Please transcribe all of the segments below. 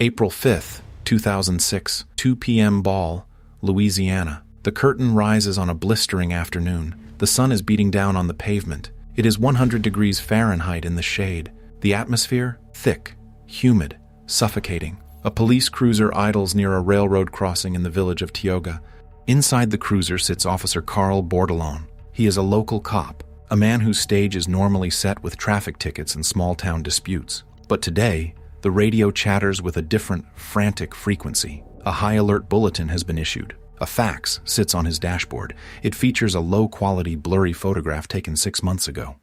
April 5th, 2006, 2 p.m. Ball, Louisiana. The curtain rises on a blistering afternoon. The sun is beating down on the pavement. It is 100 degrees Fahrenheit in the shade. The atmosphere, thick, humid, suffocating. A police cruiser idles near a railroad crossing in the village of Tioga. Inside the cruiser sits Officer Carl Bordelon. He is a local cop, a man whose stage is normally set with traffic tickets and small-town disputes. But today, the radio chatters with a different, frantic frequency. A high-alert bulletin has been issued. A fax sits on his dashboard. It features a low-quality, blurry photograph taken 6 months ago.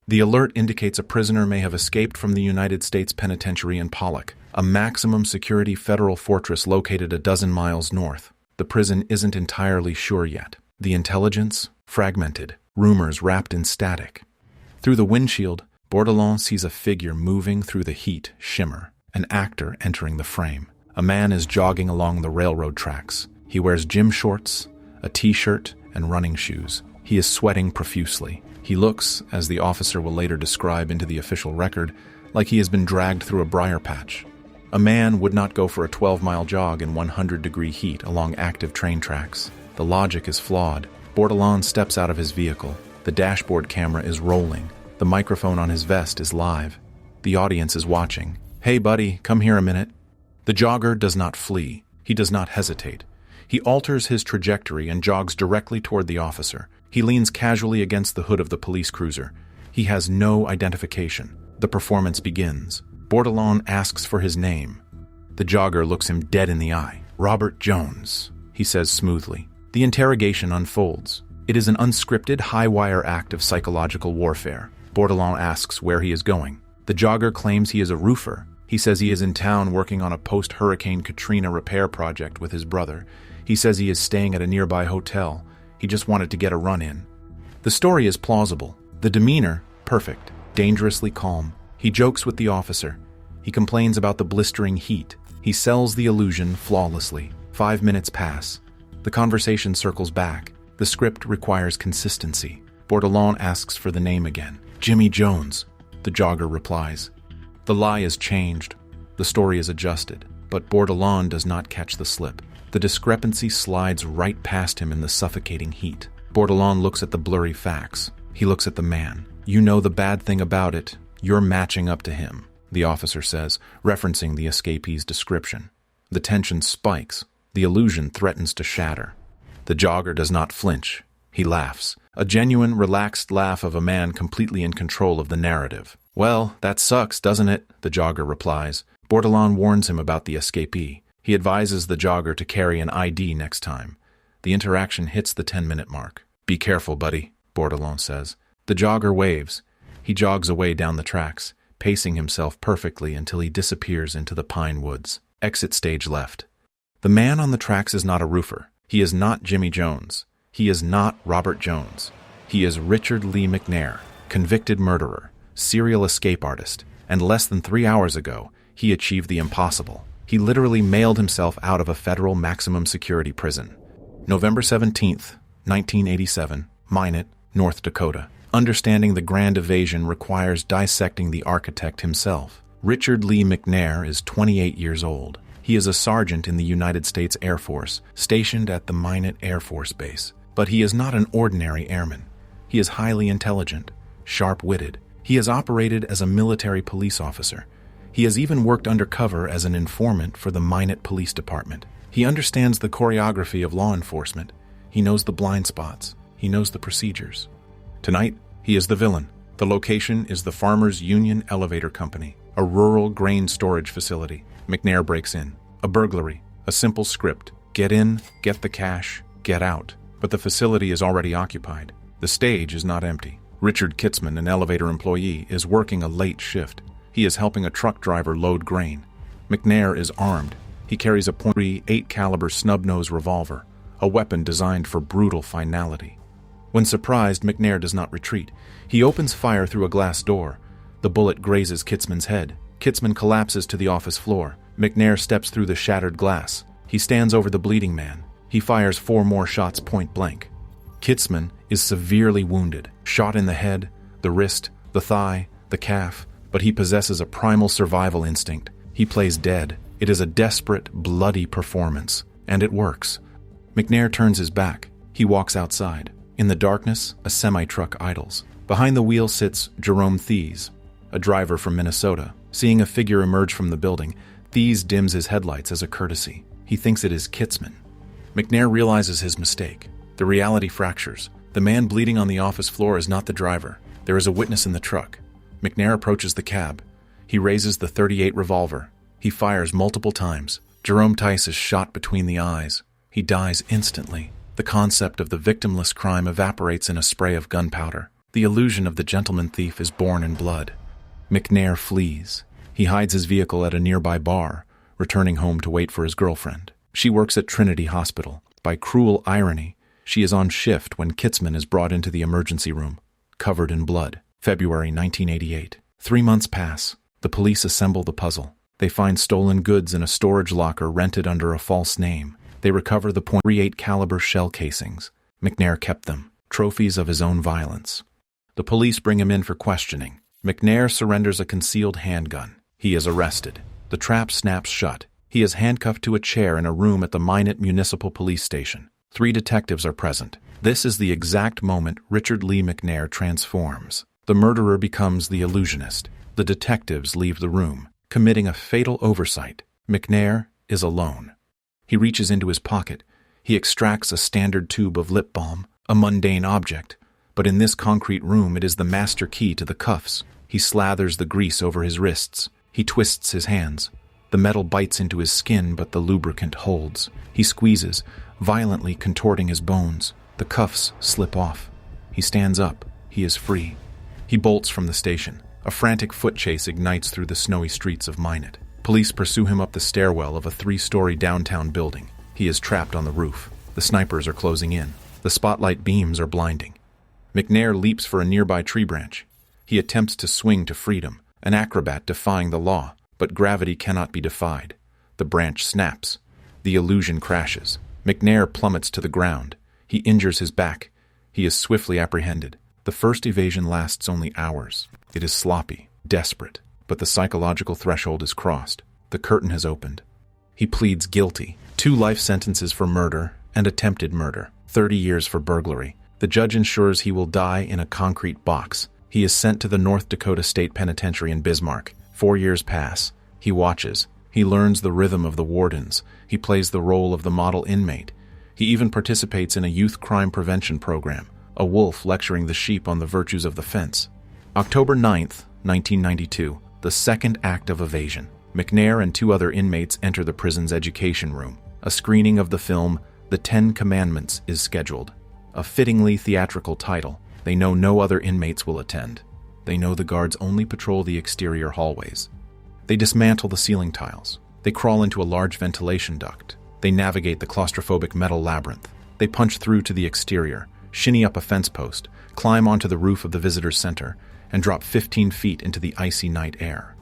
The alert indicates a prisoner may have escaped from the United States Penitentiary in Pollock, a maximum security federal fortress located a dozen miles north. The prison isn't entirely sure yet. The intelligence? Fragmented. Rumors wrapped in static. Through the windshield, Bordelon sees a figure moving through the heat shimmer, an actor entering the frame. A man is jogging along the railroad tracks. He wears gym shorts, a t-shirt, and running shoes. He is sweating profusely. He looks, as the officer will later describe into the official record, like he has been dragged through a briar patch. A man would not go for a 12-mile jog in 100-degree heat along active train tracks. The logic is flawed. Bordelon steps out of his vehicle. The dashboard camera is rolling. The microphone on his vest is live. The audience is watching. "Hey, buddy, come here a minute." The jogger does not flee. He does not hesitate. He alters his trajectory and jogs directly toward the officer. He leans casually against the hood of the police cruiser. He has no identification. The performance begins. Bordelon asks for his name. The jogger looks him dead in the eye. "Robert Jones," he says smoothly. The interrogation unfolds. It is an unscripted, high-wire act of psychological warfare. Bordelon asks where he is going. The jogger claims he is a roofer. He says he is in town working on a post-Hurricane Katrina repair project with his brother. He says he is staying at a nearby hotel. He just wanted to get a run in. The story is plausible. The demeanor, perfect, dangerously calm. He jokes with the officer. He complains about the blistering heat. He sells the illusion flawlessly. 5 minutes pass. The conversation circles back. The script requires consistency. Bordelon asks for the name again. "Jimmy Jones," the jogger replies. The lie is changed. The story is adjusted. But Bordelon does not catch the slip. The discrepancy slides right past him in the suffocating heat. Bordelon looks at the blurry facts. He looks at the man. "You know the bad thing about it. You're matching up to him," the officer says, referencing the escapee's description. The tension spikes. The illusion threatens to shatter. The jogger does not flinch. He laughs. A genuine, relaxed laugh of a man completely in control of the narrative. "Well, that sucks, doesn't it?" the jogger replies. Bordelon warns him about the escapee. He advises the jogger to carry an ID next time. The interaction hits the 10-minute mark. "Be careful, buddy," Bordelon says. The jogger waves. He jogs away down the tracks, pacing himself perfectly until he disappears into the pine woods. Exit stage left. The man on the tracks is not a roofer. He is not Jimmy Jones. He is not Robert Jones. He is Richard Lee McNair, convicted murderer, serial escape artist, and less than 3 hours ago, he achieved the impossible. He literally mailed himself out of a federal maximum security prison. November 17th, 1987, Minot, North Dakota. Understanding the grand evasion requires dissecting the architect himself. Richard Lee McNair is 28 years old. He is a sergeant in the United States Air Force, stationed at the Minot Air Force Base. But he is not an ordinary airman. He is highly intelligent, sharp-witted. He has operated as a military police officer. He has even worked undercover as an informant for the Minot Police Department. He understands the choreography of law enforcement. He knows the blind spots. He knows the procedures. Tonight, he is the villain. The location is the Farmers Union Elevator Company, a rural grain storage facility. McNair breaks in. A burglary. A simple script. Get in, get the cash, get out. But the facility is already occupied. The stage is not empty. Richard Kitzman, an elevator employee, is working a late shift. He is helping a truck driver load grain. McNair is armed. He carries a .38 caliber snub-nose revolver, a weapon designed for brutal finality. When surprised, McNair does not retreat. He opens fire through a glass door. The bullet grazes Kitzman's head. Kitzman collapses to the office floor. McNair steps through the shattered glass. He stands over the bleeding man. He fires 4 more shots point blank. Kitzman is severely wounded, shot in the head, the wrist, the thigh, the calf, but he possesses a primal survival instinct. He plays dead. It is a desperate, bloody performance, and it works. McNair turns his back. He walks outside. In the darkness, a semi-truck idles. Behind the wheel sits Jerome Thies, a driver from Minnesota. Seeing a figure emerge from the building, Thies dims his headlights as a courtesy. He thinks it is Kitzman. McNair realizes his mistake. The reality fractures. The man bleeding on the office floor is not the driver. There is a witness in the truck. McNair approaches the cab. He raises the .38 revolver. He fires multiple times. Jerome Thies is shot between the eyes. He dies instantly. The concept of the victimless crime evaporates in a spray of gunpowder. The illusion of the gentleman thief is born in blood. McNair flees. He hides his vehicle at a nearby bar, returning home to wait for his girlfriend. She works at Trinity Hospital. By cruel irony, she is on shift when Kitzman is brought into the emergency room, covered in blood. February 1988. 3 months pass. The police assemble the puzzle. They find stolen goods in a storage locker rented under a false name. They recover the .38 caliber shell casings. McNair kept them, trophies of his own violence. The police bring him in for questioning. McNair surrenders a concealed handgun. He is arrested. The trap snaps shut. He is handcuffed to a chair in a room at the Minot Municipal Police Station. 3 detectives are present. This is the exact moment Richard Lee McNair transforms. The murderer becomes the illusionist. The detectives leave the room, committing a fatal oversight. McNair is alone. He reaches into his pocket. He extracts a standard tube of lip balm, a mundane object. But in this concrete room, it is the master key to the cuffs. He slathers the grease over his wrists. He twists his hands. The metal bites into his skin, but the lubricant holds. He squeezes, violently contorting his bones. The cuffs slip off. He stands up. He is free. He bolts from the station. A frantic foot chase ignites through the snowy streets of Minot. Police pursue him up the stairwell of a 3-story downtown building. He is trapped on the roof. The snipers are closing in. The spotlight beams are blinding. McNair leaps for a nearby tree branch. He attempts to swing to freedom, an acrobat defying the law, but gravity cannot be defied. The branch snaps. The illusion crashes. McNair plummets to the ground. He injures his back. He is swiftly apprehended. The first evasion lasts only hours. It is sloppy, desperate, but the psychological threshold is crossed. The curtain has opened. He pleads guilty. 2 life sentences for murder and attempted murder. 30 years for burglary. The judge ensures he will die in a concrete box. He is sent to the North Dakota State Penitentiary in Bismarck. 4 years pass. He watches. He learns the rhythm of the wardens. He plays the role of the model inmate. He even participates in a youth crime prevention program, a wolf lecturing the sheep on the virtues of the fence. October 9th, 1992, the second act of evasion. McNair and 2 other inmates enter the prison's education room. A screening of the film, The 10 Commandments, is scheduled. A fittingly theatrical title. They know no other inmates will attend. They know the guards only patrol the exterior hallways. They dismantle the ceiling tiles. They crawl into a large ventilation duct. They navigate the claustrophobic metal labyrinth. They punch through to the exterior, shinny up a fence post, climb onto the roof of the visitor's center, and drop 15 feet into the icy night air.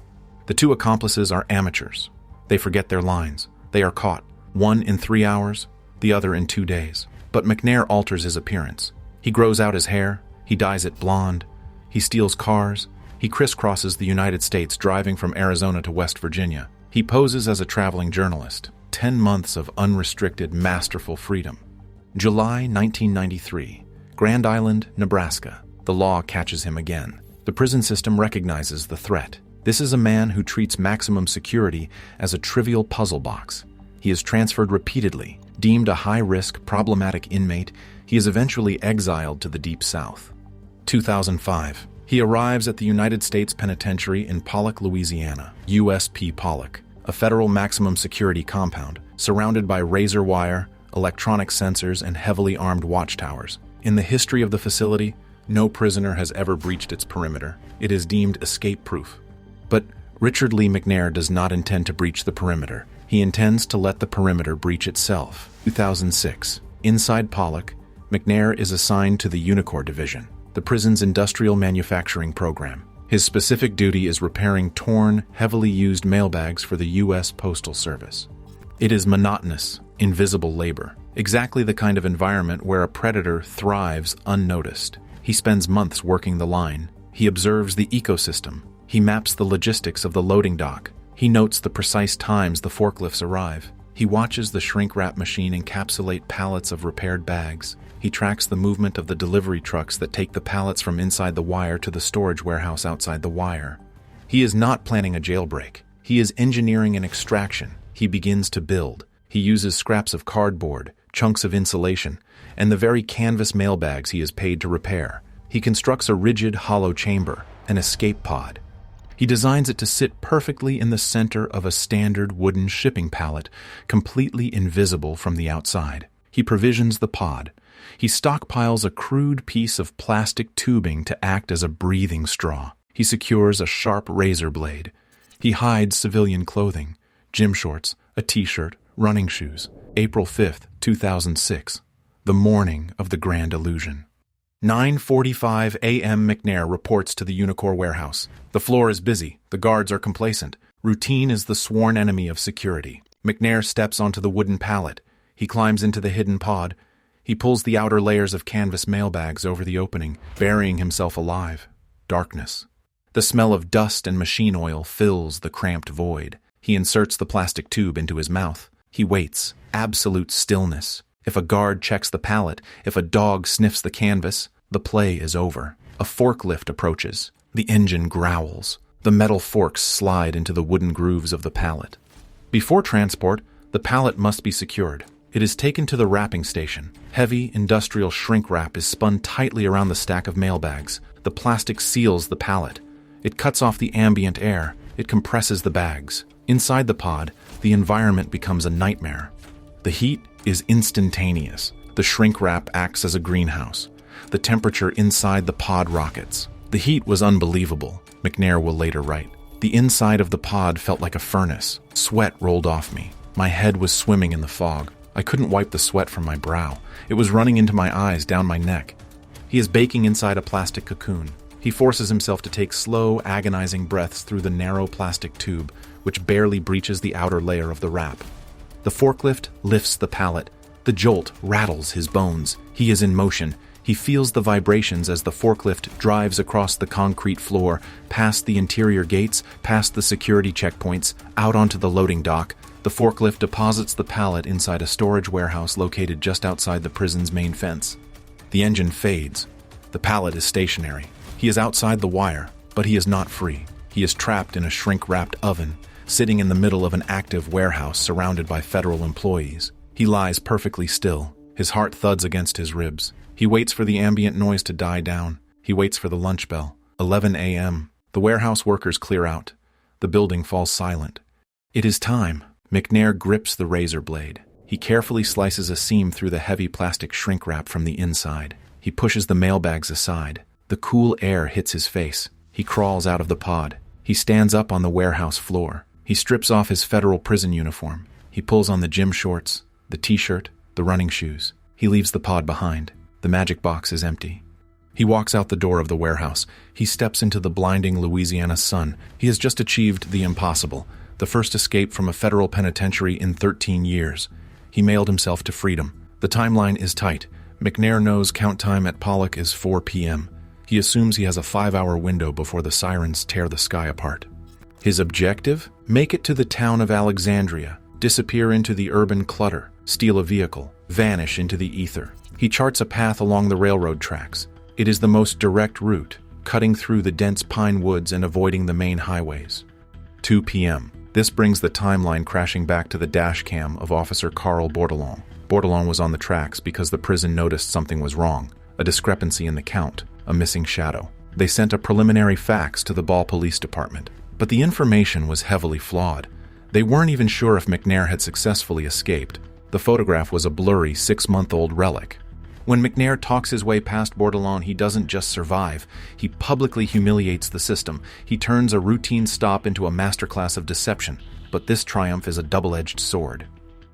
The 2 accomplices are amateurs. They forget their lines. They are caught, one in 3 hours, the other in 2 days. But McNair alters his appearance. He grows out his hair. He dyes it blonde. He steals cars. He crisscrosses the United States, driving from Arizona to West Virginia. He poses as a traveling journalist. 10 months of unrestricted, masterful freedom. July 1993. Grand Island, Nebraska. The law catches him again. The prison system recognizes the threat. This is a man who treats maximum security as a trivial puzzle box. He is transferred repeatedly. Deemed a high-risk, problematic inmate, he is eventually exiled to the Deep South. 2005. He arrives at the United States Penitentiary in Pollock, Louisiana, USP Pollock, a federal maximum security compound surrounded by razor wire, electronic sensors, and heavily armed watchtowers. In the history of the facility, no prisoner has ever breached its perimeter. It is deemed escape-proof. But Richard Lee McNair does not intend to breach the perimeter. He intends to let the perimeter breach itself. 2006. Inside Pollock, McNair is assigned to the Unicore Division, the prison's industrial manufacturing program. His specific duty is repairing torn, heavily used mailbags for the U.S. Postal Service. It is monotonous, invisible labor, exactly the kind of environment where a predator thrives unnoticed. He spends months working the line. He observes the ecosystem. He maps the logistics of the loading dock, He notes the precise times the forklifts arrive. He watches the shrink-wrap machine encapsulate pallets of repaired bags. He tracks the movement of the delivery trucks that take the pallets from inside the wire to the storage warehouse outside the wire. He is not planning a jailbreak. He is engineering an extraction. He begins to build. He uses scraps of cardboard, chunks of insulation, and the very canvas mailbags he is paid to repair. He constructs a rigid, hollow chamber, an escape pod. He designs it to sit perfectly in the center of a standard wooden shipping pallet, completely invisible from the outside. He provisions the pod. He stockpiles a crude piece of plastic tubing to act as a breathing straw. He secures a sharp razor blade. He hides civilian clothing, gym shorts, a t-shirt, running shoes. April 5th, 2006, the morning of the grand illusion. 9:45 a.m. McNair reports to the Unicorn warehouse. The floor is busy. The guards are complacent. Routine is the sworn enemy of security. McNair steps onto the wooden pallet. He climbs into the hidden pod. He pulls the outer layers of canvas mailbags over the opening, burying himself alive. Darkness. The smell of dust and machine oil fills the cramped void. He inserts the plastic tube into his mouth. He waits. Absolute stillness. If a guard checks the pallet, if a dog sniffs the canvas, the play is over. A forklift approaches. The engine growls. The metal forks slide into the wooden grooves of the pallet. Before transport, the pallet must be secured. It is taken to the wrapping station. Heavy, industrial shrink wrap is spun tightly around the stack of mailbags. The plastic seals the pallet. It cuts off the ambient air. It compresses the bags. Inside the pod, the environment becomes a nightmare. The heat is instantaneous. The shrink wrap acts as a greenhouse. The temperature inside the pod rockets. The heat was unbelievable, McNair will later write. The inside of the pod felt like a furnace. Sweat rolled off me. My head was swimming in the fog. I couldn't wipe the sweat from my brow. It was running into my eyes, down my neck. He is baking inside a plastic cocoon. He forces himself to take slow, agonizing breaths through the narrow plastic tube, which barely breaches the outer layer of the wrap. The forklift lifts the pallet. The jolt rattles his bones. He is in motion. He feels the vibrations as the forklift drives across the concrete floor, past the interior gates, past the security checkpoints, out onto the loading dock. The forklift deposits the pallet inside a storage warehouse located just outside the prison's main fence. The engine fades. The pallet is stationary. He is outside the wire, but he is not free. He is trapped in a shrink-wrapped oven, sitting in the middle of an active warehouse surrounded by federal employees. He lies perfectly still. His heart thuds against his ribs. He waits for the ambient noise to die down. He waits for the lunch bell. 11 a.m. The warehouse workers clear out. The building falls silent. It is time. McNair grips the razor blade. He carefully slices a seam through the heavy plastic shrink wrap from the inside. He pushes the mailbags aside. The cool air hits his face. He crawls out of the pod. He stands up on the warehouse floor. He strips off his federal prison uniform. He pulls on the gym shorts, the t-shirt, the running shoes. He leaves the pod behind. The magic box is empty. He walks out the door of the warehouse. He steps into the blinding Louisiana sun. He has just achieved the impossible, the first escape from a federal penitentiary in 13 years. He mailed himself to freedom. The timeline is tight. McNair knows count time at Pollock is 4 p.m. He assumes he has a 5-hour window before the sirens tear the sky apart. His objective? Make it to the town of Alexandria, disappear into the urban clutter, steal a vehicle, vanish into the ether. He charts a path along the railroad tracks. It is the most direct route, cutting through the dense pine woods and avoiding the main highways. 2 p.m. This brings the timeline crashing back to the dash cam of Officer Carl Bordelon. Bordelon was on the tracks because the prison noticed something was wrong, a discrepancy in the count, a missing shadow. They sent a preliminary fax to the Ball Police Department, but the information was heavily flawed. They weren't even sure if McNair had successfully escaped. The photograph was a blurry 6-month-old relic. When McNair talks his way past Bordelon, he doesn't just survive. He publicly humiliates the system. He turns a routine stop into a masterclass of deception. But this triumph is a double-edged sword.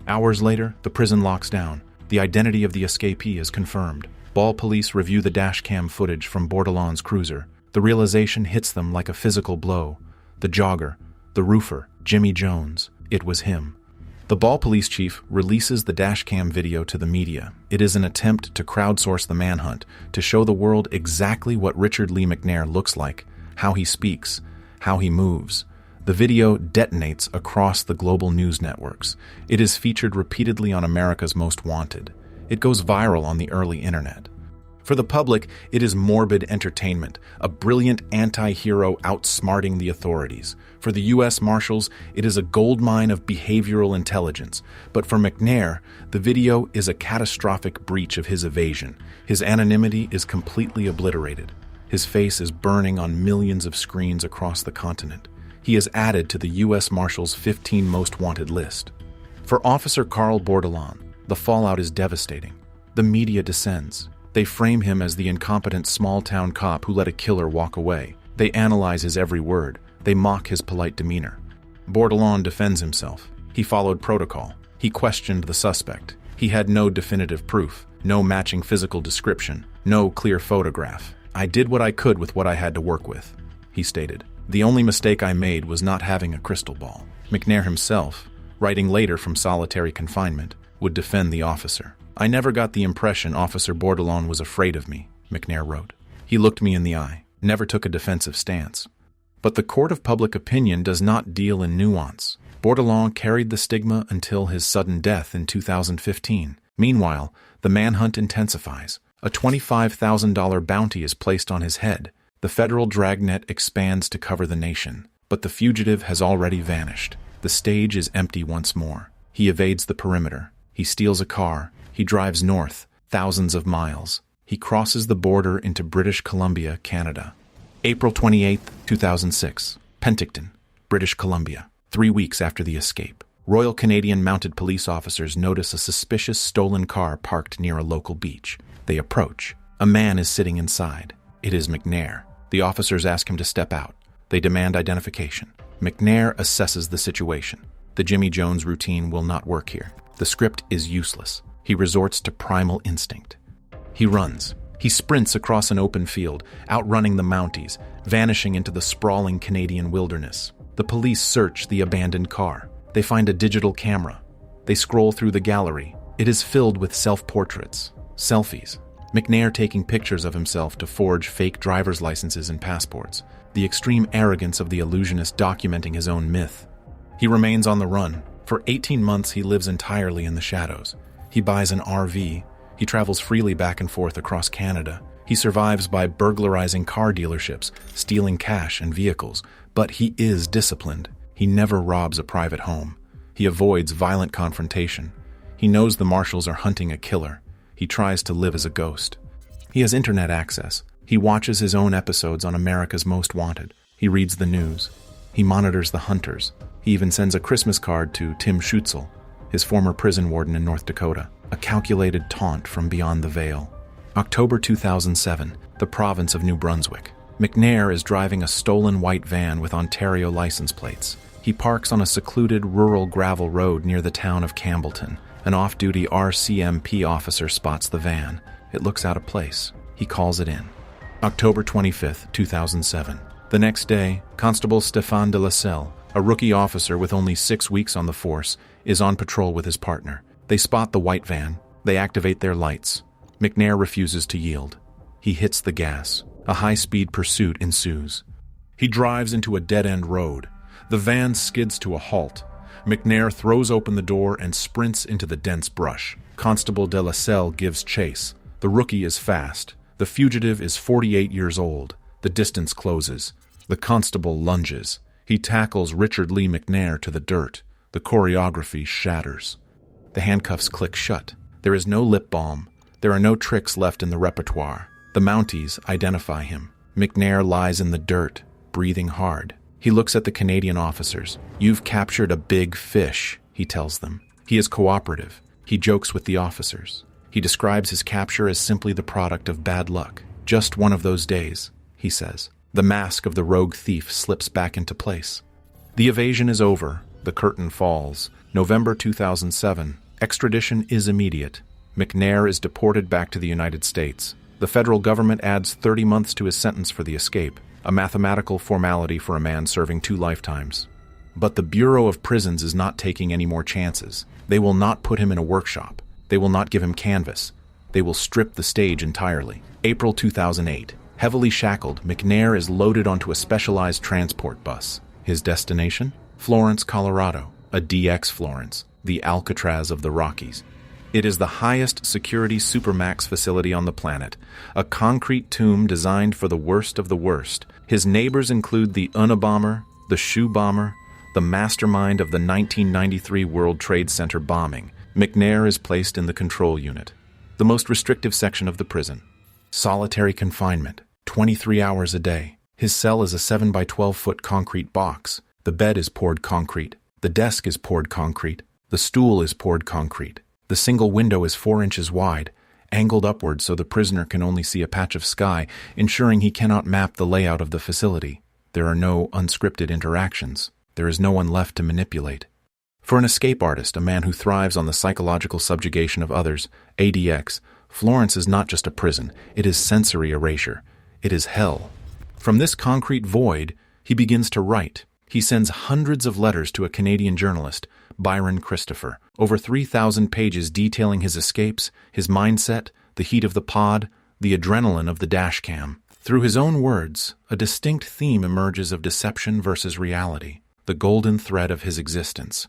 Hours later, the prison locks down. The identity of the escapee is confirmed. Ball police review the dashcam footage from Bordelon's cruiser. The realization hits them like a physical blow. The jogger, the roofer, Jimmy Jones. It was him. The Ball police chief releases the dashcam video to the media. It is an attempt to crowdsource the manhunt, to show the world exactly what Richard Lee McNair looks like, how he speaks, how he moves. The video detonates across the global news networks. It is featured repeatedly on America's Most Wanted. It goes viral on the early internet. For the public, it is morbid entertainment, a brilliant anti-hero outsmarting the authorities. For the U.S. Marshals, it is a goldmine of behavioral intelligence. But for McNair, the video is a catastrophic breach of his evasion. His anonymity is completely obliterated. His face is burning on millions of screens across the continent. He is added to the U.S. Marshals' 15 Most Wanted list. For Officer Carl Bordelon, the fallout is devastating. The media descends. They frame him as the incompetent small-town cop who let a killer walk away. They analyze his every word. They mock his polite demeanor. Bordelon defends himself. He followed protocol. He questioned the suspect. He had no definitive proof, no matching physical description, no clear photograph. "I did what I could with what I had to work with," he stated. "The only mistake I made was not having a crystal ball." McNair himself, writing later from solitary confinement, would defend the officer. "I never got the impression Officer Bordelon was afraid of me," McNair wrote. "He looked me in the eye, never took a defensive stance." But the court of public opinion does not deal in nuance. Bordelon carried the stigma until his sudden death in 2015. Meanwhile, the manhunt intensifies. A $25,000 bounty is placed on his head. The federal dragnet expands to cover the nation. But the fugitive has already vanished. The stage is empty once more. He evades the perimeter. He steals a car. He drives north, thousands of miles. He crosses the border into British Columbia, Canada. April 28, 2006, Penticton, British Columbia. 3 weeks after the escape, Royal Canadian Mounted Police officers notice a suspicious stolen car parked near a local beach. They approach. A man is sitting inside. It is McNair. The officers ask him to step out. They demand identification. McNair assesses the situation. The Jimmy Jones routine will not work here. The script is useless. He resorts to primal instinct. He runs. He sprints across an open field, outrunning the Mounties, vanishing into the sprawling Canadian wilderness. The police search the abandoned car. They find a digital camera. They scroll through the gallery. It is filled with self-portraits, selfies. McNair taking pictures of himself to forge fake driver's licenses and passports. The extreme arrogance of the illusionist documenting his own myth. He remains on the run. For 18 months, he lives entirely in the shadows. He buys an RV. He travels freely back and forth across Canada. He survives by burglarizing car dealerships, stealing cash and vehicles. But he is disciplined. He never robs a private home. He avoids violent confrontation. He knows the marshals are hunting a killer. He tries to live as a ghost. He has internet access. He watches his own episodes on America's Most Wanted. He reads the news. He monitors the hunters. He even sends a Christmas card to Tim Schutzel, his former prison warden in North Dakota, a calculated taunt from beyond the veil. October 2007, the province of New Brunswick. McNair is driving a stolen white van with Ontario license plates. He parks on a secluded rural gravel road near the town of Campbellton. An off-duty RCMP officer spots the van. It looks out of place. He calls it in. October 25, 2007. The next day, Constable Stéphane de la Selle, a rookie officer with only 6 weeks on the force, is on patrol with his partner. They spot the white van. They activate their lights. McNair refuses to yield. He hits the gas. A high-speed pursuit ensues. He drives into a dead-end road. The van skids to a halt. McNair throws open the door and sprints into the dense brush. Constable de la Selle gives chase. The rookie is fast. The fugitive is 48 years old. The distance closes. The constable lunges. He tackles Richard Lee McNair to the dirt. The choreography shatters. The handcuffs click shut. There is no lip balm. There are no tricks left in the repertoire. The Mounties identify him. McNair lies in the dirt, breathing hard. He looks at the Canadian officers. "You've captured a big fish," he tells them. He is cooperative. He jokes with the officers. He describes his capture as simply the product of bad luck. "Just one of those days," he says. The mask of the rogue thief slips back into place. The evasion is over. The curtain falls. November 2007. Extradition is immediate. McNair is deported back to the United States. The federal government adds 30 months to his sentence for the escape, a mathematical formality for a man serving 2 lifetimes. But the Bureau of Prisons is not taking any more chances. They will not put him in a workshop. They will not give him canvas. They will strip the stage entirely. April 2008. Heavily shackled, McNair is loaded onto a specialized transport bus. His destination? Florence, Colorado, a DX Florence, the Alcatraz of the Rockies. It is the highest security Supermax facility on the planet, a concrete tomb designed for the worst of the worst. His neighbors include the Unabomber, the Shoe Bomber, the mastermind of the 1993 World Trade Center bombing. McNair is placed in the control unit, the most restrictive section of the prison. Solitary confinement, 23 hours a day. His cell is a 7 by 12-foot concrete box. The bed is poured concrete. The desk is poured concrete. The stool is poured concrete. The single window is 4 inches wide, angled upward so the prisoner can only see a patch of sky, ensuring he cannot map the layout of the facility. There are no unscripted interactions. There is no one left to manipulate. For an escape artist, a man who thrives on the psychological subjugation of others, ADX, Florence is not just a prison, it is sensory erasure. It is hell. From this concrete void, he begins to write. He sends hundreds of letters to a Canadian journalist, Byron Christopher, over 3,000 pages detailing his escapes, his mindset, the heat of the pod, the adrenaline of the dashcam. Through his own words, a distinct theme emerges of deception versus reality, the golden thread of his existence.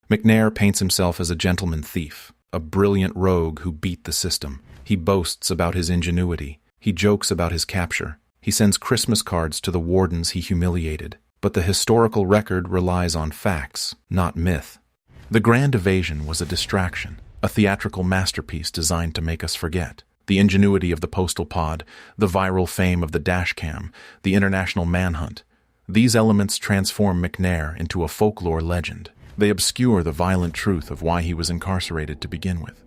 McNair paints himself as a gentleman thief, a brilliant rogue who beat the system. He boasts about his ingenuity. He jokes about his capture. He sends Christmas cards to the wardens he humiliated. But the historical record relies on facts, not myth. The Grand Evasion was a distraction, a theatrical masterpiece designed to make us forget. The ingenuity of the postal pod, the viral fame of the dashcam, the international manhunt. These elements transform McNair into a folklore legend. They obscure the violent truth of why he was incarcerated to begin with.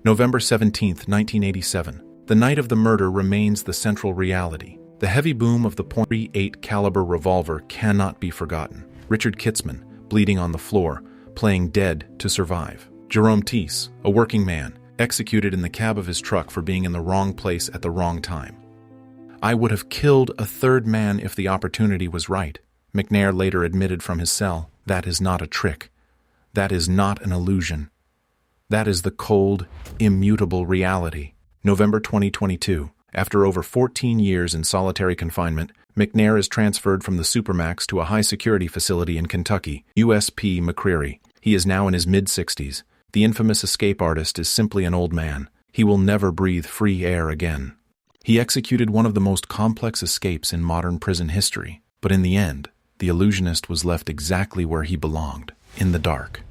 November 17, 1987. The night of the murder remains the central reality. The heavy boom of the .38 caliber revolver cannot be forgotten. Richard Kitzman, bleeding on the floor, playing dead to survive. Jerome Teese, a working man, executed in the cab of his truck for being in the wrong place at the wrong time. I would have killed a third man if the opportunity was right. McNair later admitted from his cell, that is not a trick. That is not an illusion. That is the cold, immutable reality. November 2022. After over 14 years in solitary confinement, McNair is transferred from the Supermax to a high-security facility in Kentucky, USP McCreary. He is now in his mid-60s. The infamous escape artist is simply an old man. He will never breathe free air again. He executed one of the most complex escapes in modern prison history. But in the end, the illusionist was left exactly where he belonged, in the dark.